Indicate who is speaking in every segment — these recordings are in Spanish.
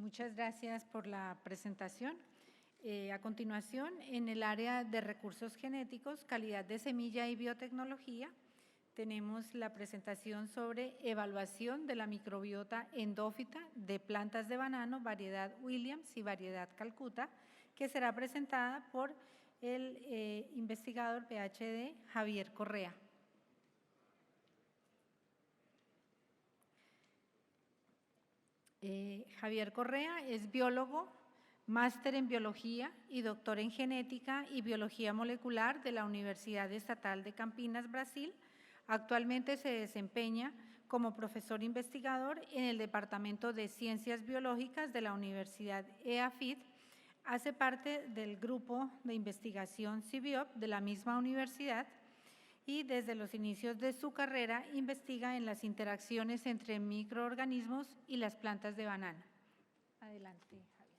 Speaker 1: Muchas gracias por la presentación. A continuación, en el área de recursos genéticos, calidad de semilla y biotecnología, tenemos la presentación sobre evaluación de la microbiota endófita de plantas de banano, variedad Williams y variedad Calcuta, que será presentada por el investigador PhD Javier Correa. Javier Correa es biólogo, máster en biología y doctor en genética y biología molecular de la Universidad Estatal de Campinas, Brasil. Actualmente se desempeña como profesor investigador en el Departamento de Ciencias Biológicas de la Universidad EAFIT. Hace parte del grupo de investigación CIBIOP de la misma universidad y desde los inicios de su carrera investiga en las interacciones entre microorganismos y las plantas de banano. Adelante, Javier.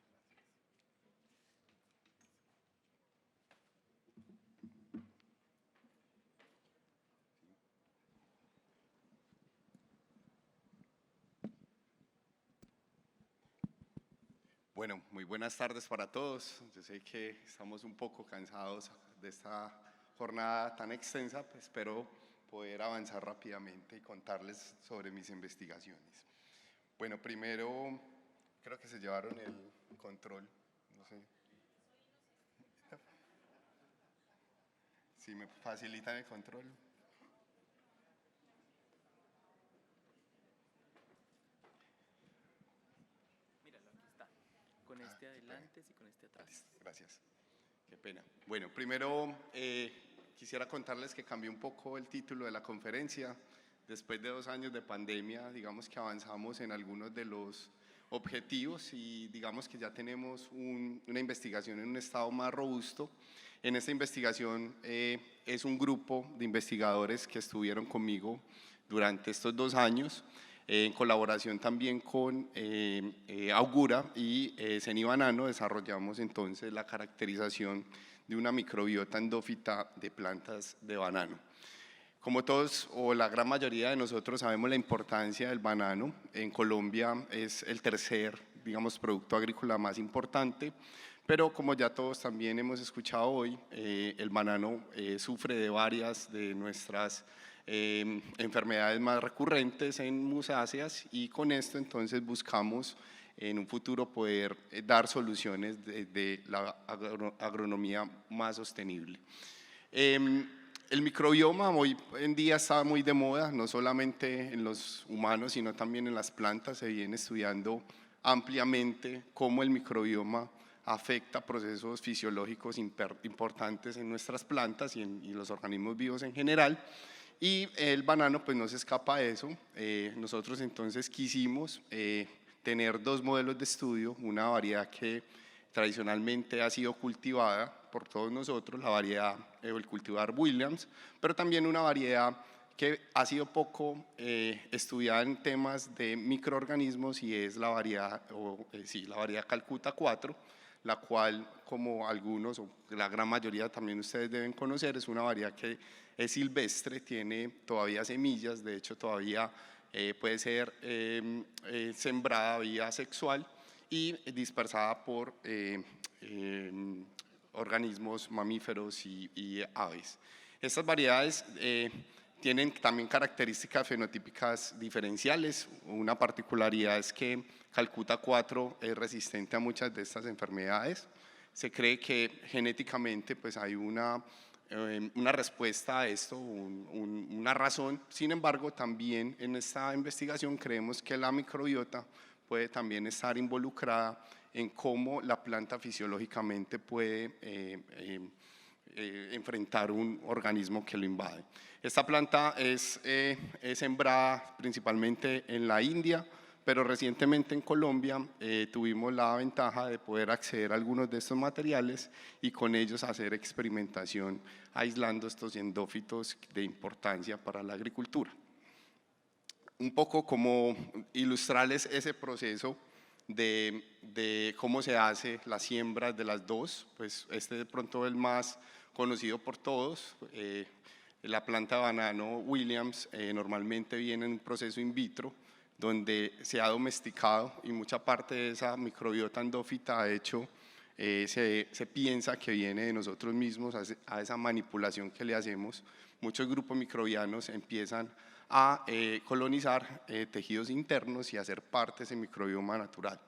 Speaker 2: Bueno, muy buenas tardes para todos. Yo sé que estamos un poco cansados de esta jornada tan extensa, pues espero poder avanzar rápidamente y contarles sobre mis investigaciones. Bueno, primero creo que se llevaron el control, no sé. Si me facilitan el control.
Speaker 3: Míralo, aquí está. Con este adelante y con este atrás.
Speaker 2: Gracias. Qué pena. Bueno, primero quisiera contarles que cambié un poco el título de la conferencia. Después de 2 años de pandemia, digamos que avanzamos en algunos de los objetivos y digamos que ya tenemos una investigación en un estado más robusto. En esta investigación es un grupo de investigadores que estuvieron conmigo durante estos 2 años, en colaboración también con Augura y CENI Banano, desarrollamos entonces la caracterización de una microbiota endófita de plantas de banano. Como todos o la gran mayoría de nosotros sabemos la importancia del banano, en Colombia es el tercer, digamos, producto agrícola más importante, pero como ya todos también hemos escuchado hoy, el banano sufre de varias de nuestras enfermedades más recurrentes en musáceas y con esto entonces buscamos en un futuro poder dar soluciones de la agronomía más sostenible. El microbioma hoy en día está muy de moda, no solamente en los humanos, sino también en las plantas. Se viene estudiando ampliamente cómo el microbioma afecta procesos fisiológicos importantes en nuestras plantas y en los organismos vivos en general. Y el banano pues no se escapa de eso. Nosotros entonces quisimos tener 2 modelos de estudio, una variedad que tradicionalmente ha sido cultivada por todos nosotros, la variedad o el cultivar Williams, pero también una variedad que ha sido poco estudiada en temas de microorganismos y es la variedad, la variedad Calcuta 4, la cual, como algunos o la gran mayoría también ustedes deben conocer, es una variedad que es silvestre, tiene todavía semillas, de hecho todavía puede ser sembrada vía sexual y dispersada por organismos mamíferos y aves. Estas variedades tienen también características fenotípicas diferenciales. Una particularidad es que Calcuta 4 es resistente a muchas de estas enfermedades. Se cree que genéticamente pues, hay una respuesta a esto, una razón. Sin embargo, también en esta investigación creemos que la microbiota puede también estar involucrada en cómo la planta fisiológicamente puede enfrentar un organismo que lo invade. Esta planta es sembrada principalmente en la India, pero recientemente en Colombia tuvimos la ventaja de poder acceder a algunos de estos materiales y con ellos hacer experimentación aislando estos endófitos de importancia para la agricultura. Un poco como ilustrarles ese proceso de cómo se hace la siembra de las dos, pues este de pronto es el más conocido por todos. La planta de banano Williams normalmente viene en un proceso in vitro, donde se ha domesticado y mucha parte de esa microbiota endófita, de hecho, se piensa que viene de nosotros mismos, a esa manipulación que le hacemos. Muchos grupos microbianos empiezan a colonizar tejidos internos y a ser parte de ese microbioma natural.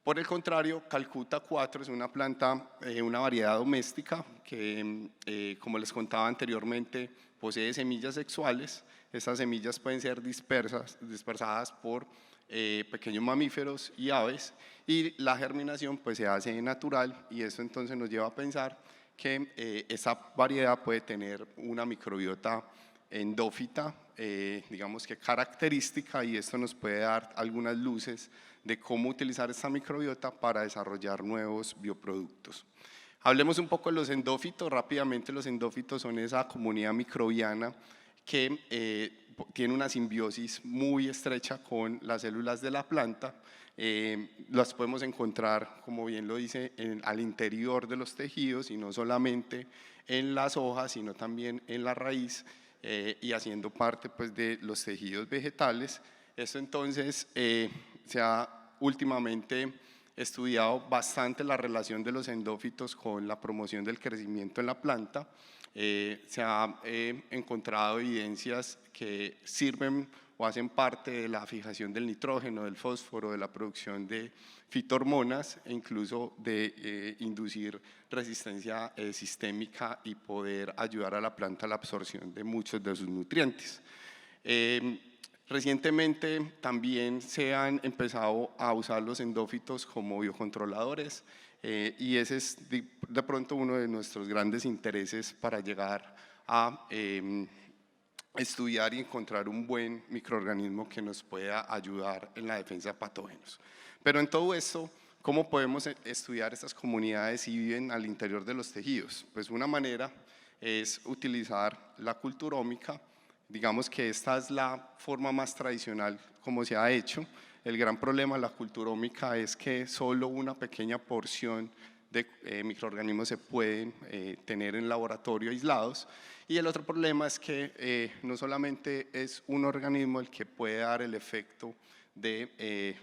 Speaker 2: Por el contrario, Calcuta 4 es una planta, una variedad doméstica que, como les contaba anteriormente, posee semillas sexuales. Estas semillas pueden ser dispersadas por pequeños mamíferos y aves, y la germinación pues se hace natural, y eso entonces nos lleva a pensar que esa variedad puede tener una microbiota endófita, digamos que característica, y esto nos puede dar algunas luces de cómo utilizar esta microbiota para desarrollar nuevos bioproductos. Hablemos un poco de los endófitos. Rápidamente, los endófitos son esa comunidad microbiana que tiene una simbiosis muy estrecha con las células de la planta. Las podemos encontrar, como bien lo dice, al interior de los tejidos, y no solamente en las hojas, sino también en la raíz, y haciendo parte pues, de los tejidos vegetales. Esto entonces se ha últimamente estudiado bastante la relación de los endófitos con la promoción del crecimiento en la planta. Se ha encontrado evidencias que sirven o hacen parte de la fijación del nitrógeno, del fósforo, de la producción de fitohormonas, e incluso de inducir resistencia sistémica y poder ayudar a la planta a la absorción de muchos de sus nutrientes. Recientemente también se han empezado a usar los endófitos como biocontroladores, y ese es de pronto uno de nuestros grandes intereses para llegar a estudiar y encontrar un buen microorganismo que nos pueda ayudar en la defensa de patógenos. Pero en todo esto, ¿cómo podemos estudiar estas comunidades si viven al interior de los tejidos? Pues una manera es utilizar la culturómica. Digamos que esta es la forma más tradicional como se ha hecho. El gran problema de la culturómica es que solo una pequeña porción de microorganismos se pueden tener en laboratorio aislados, y el otro problema es que no solamente es un organismo el que puede dar el efecto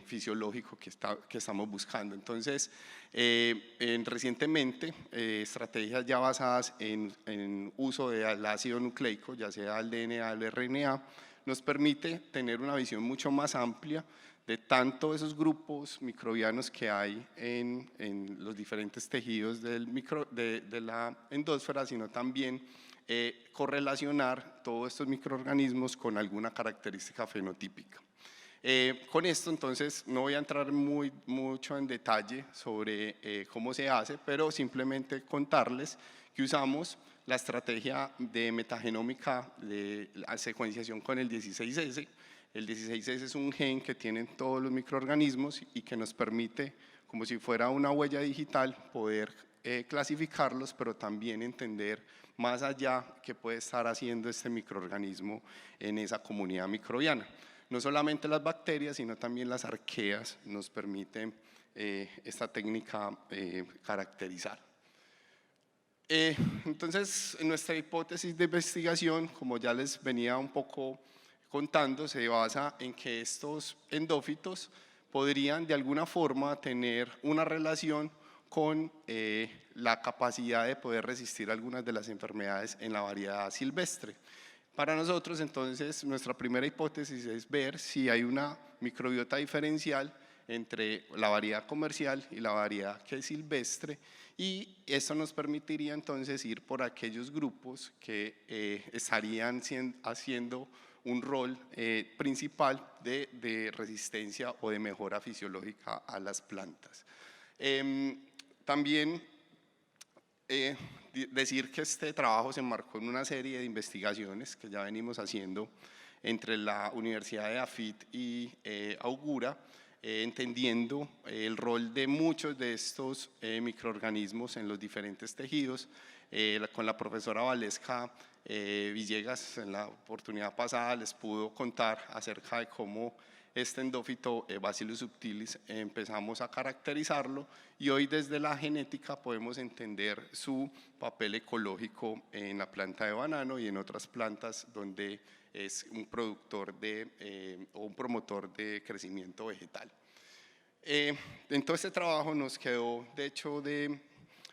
Speaker 2: fisiológico que estamos buscando. Entonces, recientemente, estrategias ya basadas en uso del ácido nucleico, ya sea el DNA o el RNA, nos permite tener una visión mucho más amplia de tanto esos grupos microbianos que hay en los diferentes tejidos de la endósfera, sino también correlacionar todos estos microorganismos con alguna característica fenotípica. Con esto entonces no voy a entrar mucho en detalle sobre cómo se hace, pero simplemente contarles que usamos la estrategia de metagenómica de la secuenciación con el 16S. El 16S es un gen que tienen todos los microorganismos y que nos permite, como si fuera una huella digital, poder clasificarlos, pero también entender más allá qué puede estar haciendo este microorganismo en esa comunidad microbiana. No solamente las bacterias, sino también las arqueas nos permiten esta técnica caracterizar. Entonces, nuestra hipótesis de investigación, como ya les venía un poco contando, se basa en que estos endófitos podrían de alguna forma tener una relación con la capacidad de poder resistir algunas de las enfermedades en la variedad silvestre. Para nosotros, entonces, nuestra primera hipótesis es ver si hay una microbiota diferencial entre la variedad comercial y la variedad que es silvestre, y esto nos permitiría entonces ir por aquellos grupos que estarían haciendo un rol principal de resistencia o de mejora fisiológica a las plantas. También decir que este trabajo se enmarcó en una serie de investigaciones que ya venimos haciendo entre la Universidad de AFIT y Augura, entendiendo el rol de muchos de estos microorganismos en los diferentes tejidos. Con la profesora Valesca Villegas, en la oportunidad pasada les pudo contar acerca de cómo este endófito Bacillus subtilis empezamos a caracterizarlo y hoy desde la genética podemos entender su papel ecológico en la planta de banano y en otras plantas donde es un productor o un promotor de crecimiento vegetal. En todo este trabajo nos quedó, de hecho, de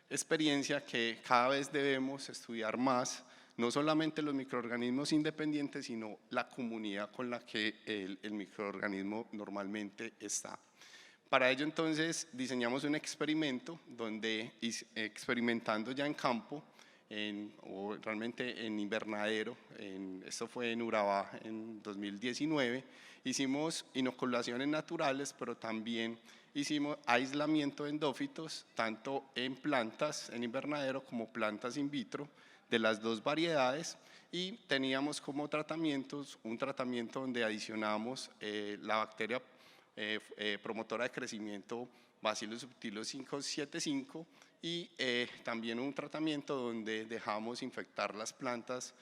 Speaker 2: experiencia que cada vez debemos estudiar más, no solamente los microorganismos independientes, sino la comunidad con la que el microorganismo normalmente está. Para ello, entonces, diseñamos un experimento donde, experimentando ya en campo, o realmente en invernadero, esto fue en Urabá en 2019, hicimos inoculaciones naturales, pero también hicimos aislamiento de endófitos, tanto en plantas en invernadero como plantas in vitro, de las dos variedades, y teníamos como tratamientos un tratamiento donde adicionamos la bacteria promotora de crecimiento Bacillus subtilis 575 y también un tratamiento donde dejamos infectar las plantas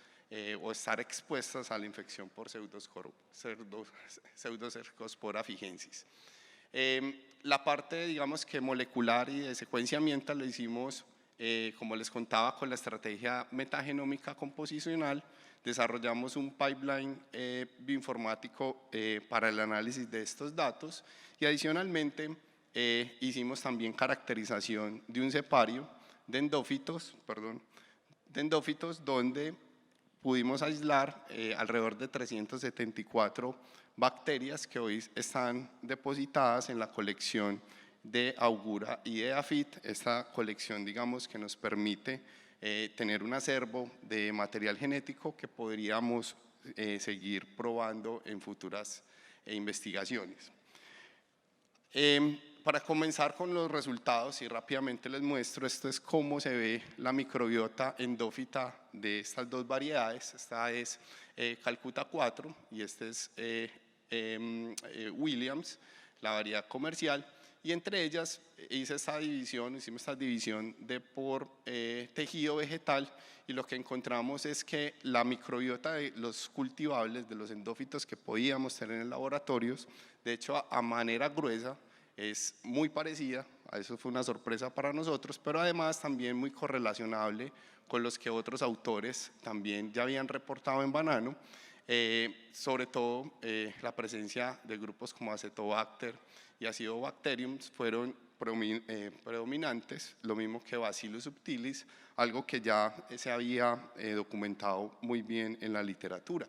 Speaker 2: o estar expuestas a la infección por Pseudocercospora figensis. La parte, digamos que molecular y de secuenciamiento lo hicimos, como les contaba, con la estrategia metagenómica composicional. Desarrollamos un pipeline bioinformático para el análisis de estos datos y adicionalmente hicimos también caracterización de un cepario de endófitos, donde pudimos aislar alrededor de 374 bacterias que hoy están depositadas en la colección de Augura y de AFIT, esta colección, digamos, que nos permite tener un acervo de material genético que podríamos seguir probando en futuras investigaciones. Para comenzar con los resultados y rápidamente les muestro, esto es cómo se ve la microbiota endófita de estas dos variedades. Esta es Calcuta 4 y este es Williams, la variedad comercial, y entre ellas hicimos esta división por tejido vegetal, y lo que encontramos es que la microbiota de los cultivables, de los endófitos que podíamos tener en laboratorios, de hecho a manera gruesa, es muy parecida. Eso fue una sorpresa para nosotros, pero además también muy correlacionable con los que otros autores también ya habían reportado en banano, sobre todo la presencia de grupos como Acetobacter y Acidobacterium fueron predominantes, lo mismo que Bacillus subtilis, algo que ya se había documentado muy bien en la literatura.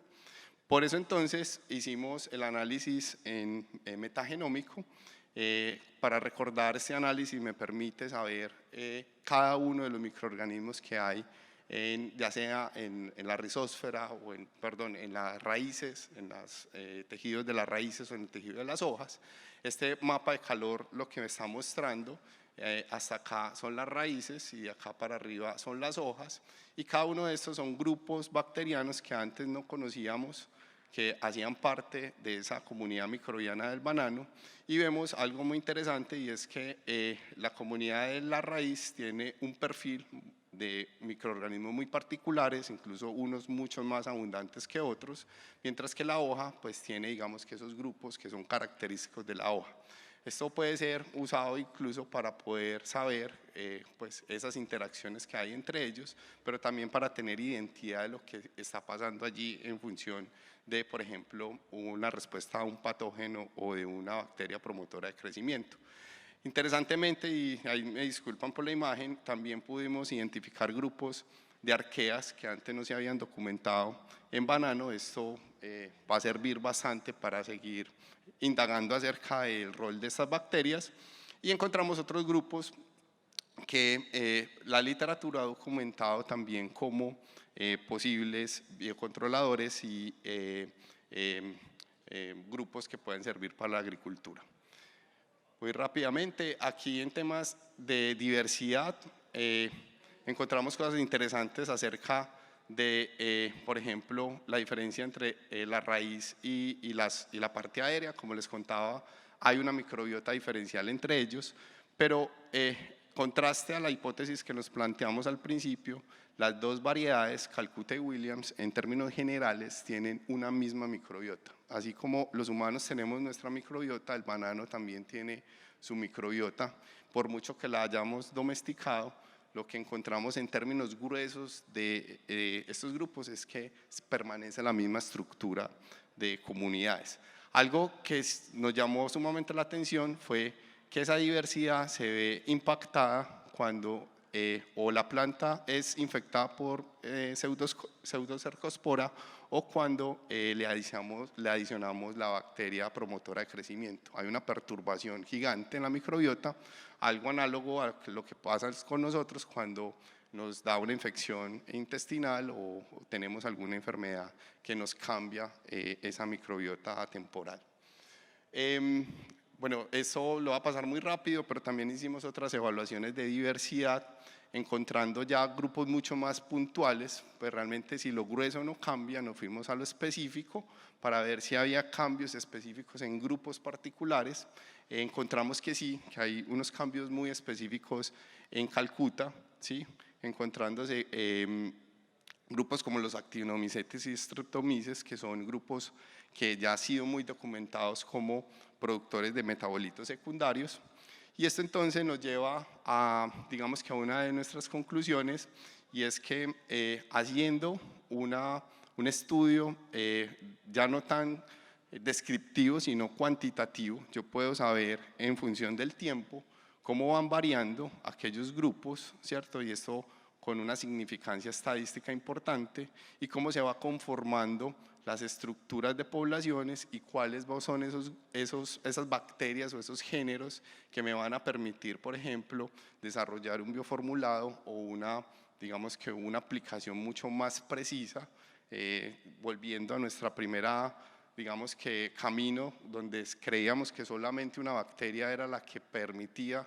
Speaker 2: Por eso entonces hicimos el análisis en metagenómico. Para recordar este análisis me permite saber cada uno de los microorganismos que hay, ya sea en la rizósfera o en las raíces, en los tejidos de las raíces o en el tejido de las hojas. Este mapa de calor lo que me está mostrando, hasta acá son las raíces y de acá para arriba son las hojas, y cada uno de estos son grupos bacterianos que antes no conocíamos, que hacían parte de esa comunidad microbiana del banano, y vemos algo muy interesante, y es que la comunidad de la raíz tiene un perfil de microorganismos muy particulares, incluso unos mucho más abundantes que otros, mientras que la hoja pues tiene, digamos, que esos grupos que son característicos de la hoja. Esto puede ser usado incluso para poder saber pues esas interacciones que hay entre ellos, pero también para tener identidad de lo que está pasando allí en función de, por ejemplo, una respuesta a un patógeno o de una bacteria promotora de crecimiento. Interesantemente, y ahí me disculpan por la imagen, también pudimos identificar grupos de arqueas que antes no se habían documentado en banano. Esto va a servir bastante para seguir indagando acerca del rol de estas bacterias, y encontramos otros grupos que la literatura ha documentado también como posibles biocontroladores y grupos que pueden servir para la agricultura. Muy rápidamente, aquí en temas de diversidad encontramos cosas interesantes acerca de, por ejemplo, la diferencia entre la raíz y la parte aérea. Como les contaba, hay una microbiota diferencial entre ellos, pero contraste a la hipótesis que nos planteamos al principio, las dos variedades, Calcuta y Williams, en términos generales tienen una misma microbiota. Así como los humanos tenemos nuestra microbiota, el banano también tiene su microbiota. Por mucho que la hayamos domesticado, lo que encontramos en términos gruesos de estos grupos es que permanece la misma estructura de comunidades. Algo que nos llamó sumamente la atención fue que esa diversidad se ve impactada cuando o la planta es infectada por pseudocercospora o cuando le adicionamos la bacteria promotora de crecimiento. Hay una perturbación gigante en la microbiota, algo análogo a lo que pasa con nosotros cuando nos da una infección intestinal o tenemos alguna enfermedad que nos cambia esa microbiota temporal. Bueno, eso lo va a pasar muy rápido, pero también hicimos otras evaluaciones de diversidad, encontrando ya grupos mucho más puntuales, pues realmente si lo grueso no cambia, nos fuimos a lo específico para ver si había cambios específicos en grupos particulares. Encontramos que sí, que hay unos cambios muy específicos en Calcuta, ¿sí? Encontrándose grupos como los actinomycetes y streptomyces, que son grupos que ya han sido muy documentados como productores de metabolitos secundarios. Y esto entonces nos lleva a, digamos que a una de nuestras conclusiones, y es que haciendo un estudio ya no tan descriptivo, sino cuantitativo, yo puedo saber en función del tiempo cómo van variando aquellos grupos, ¿cierto? Y esto con una significancia estadística importante, y cómo se va conformando las estructuras de poblaciones y cuáles son esas bacterias o esos géneros que me van a permitir, por ejemplo, desarrollar un bioformulado o digamos que una aplicación mucho más precisa, volviendo a nuestra primera, digamos que camino, donde creíamos que solamente una bacteria era la que permitía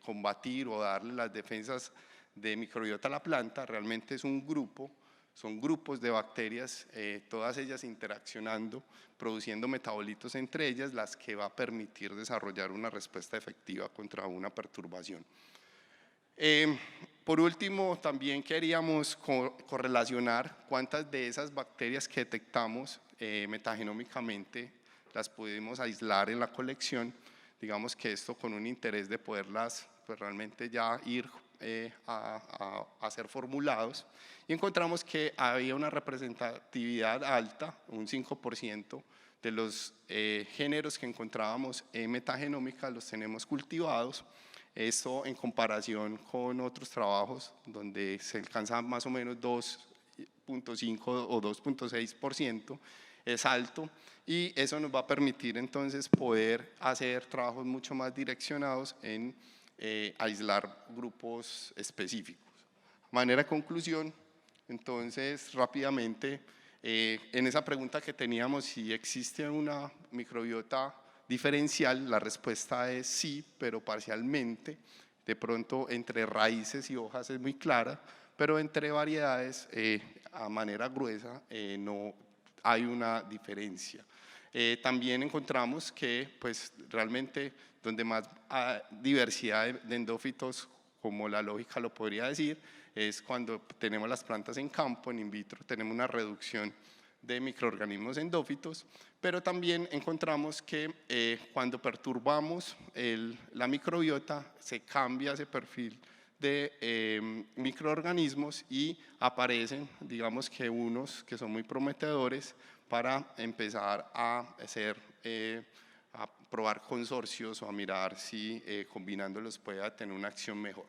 Speaker 2: combatir o darle las defensas de microbiota a la planta. Realmente es un grupo, son grupos de bacterias, todas ellas interaccionando, produciendo metabolitos entre ellas, las que va a permitir desarrollar una respuesta efectiva contra una perturbación. Por último, también queríamos correlacionar cuántas de esas bacterias que detectamos metagenómicamente las pudimos aislar en la colección. Digamos que esto con un interés de poderlas pues realmente ya ir a ser formulados, y encontramos que había una representatividad alta, un 5% de los géneros que encontrábamos en metagenómica los tenemos cultivados. Esto en comparación con otros trabajos donde se alcanza más o menos 2.5 o 2.6%, es alto, y eso nos va a permitir entonces poder hacer trabajos mucho más direccionados en aislar grupos específicos. De manera de conclusión, entonces rápidamente, en esa pregunta que teníamos, si existe una microbiota diferencial, la respuesta es sí, pero parcialmente. De pronto entre raíces y hojas es muy clara, pero entre variedades a manera gruesa no hay una diferencia. También encontramos que pues realmente donde más diversidad de endófitos, como la lógica lo podría decir, es cuando tenemos las plantas en campo, en in vitro, tenemos una reducción de microorganismos endófitos, pero también encontramos que cuando perturbamos la microbiota se cambia ese perfil de microorganismos y aparecen, digamos que unos que son muy prometedores para empezar a a probar consorcios o a mirar si combinándolos pueda tener una acción mejor.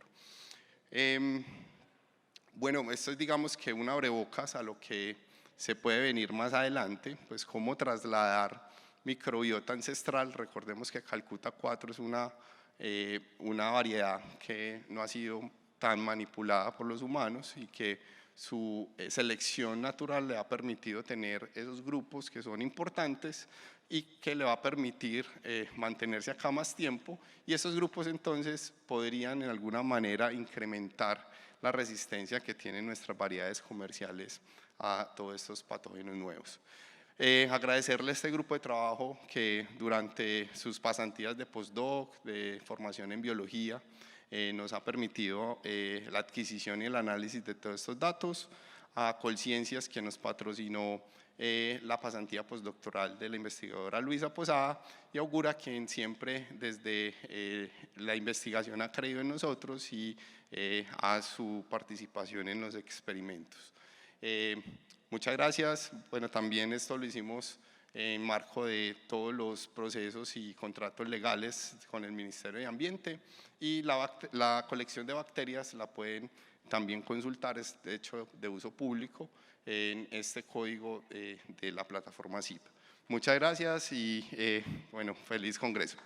Speaker 2: Bueno, esto es digamos que un abrebocas a lo que se puede venir más adelante, pues cómo trasladar microbiota ancestral. Recordemos que Calcuta 4 es una variedad que no ha sido tan manipulada por los humanos y que su selección natural le ha permitido tener esos grupos que son importantes y que le va a permitir mantenerse acá más tiempo, y esos grupos entonces podrían en alguna manera incrementar la resistencia que tienen nuestras variedades comerciales a todos estos patógenos nuevos. Agradecerle a este grupo de trabajo que durante sus pasantías de postdoc, de formación en biología, nos ha permitido la adquisición y el análisis de todos estos datos, a Colciencias, que nos patrocinó la pasantía postdoctoral de la investigadora Luisa Posada, y a Augura, quien siempre desde la investigación ha creído en nosotros y a su participación en los experimentos. Muchas gracias. Bueno, también esto lo hicimos en marco de todos los procesos y contratos legales con el Ministerio de Ambiente, y la colección de bacterias la pueden también consultar, es de hecho de uso público en este código de la plataforma CIP. Muchas gracias y bueno, feliz congreso.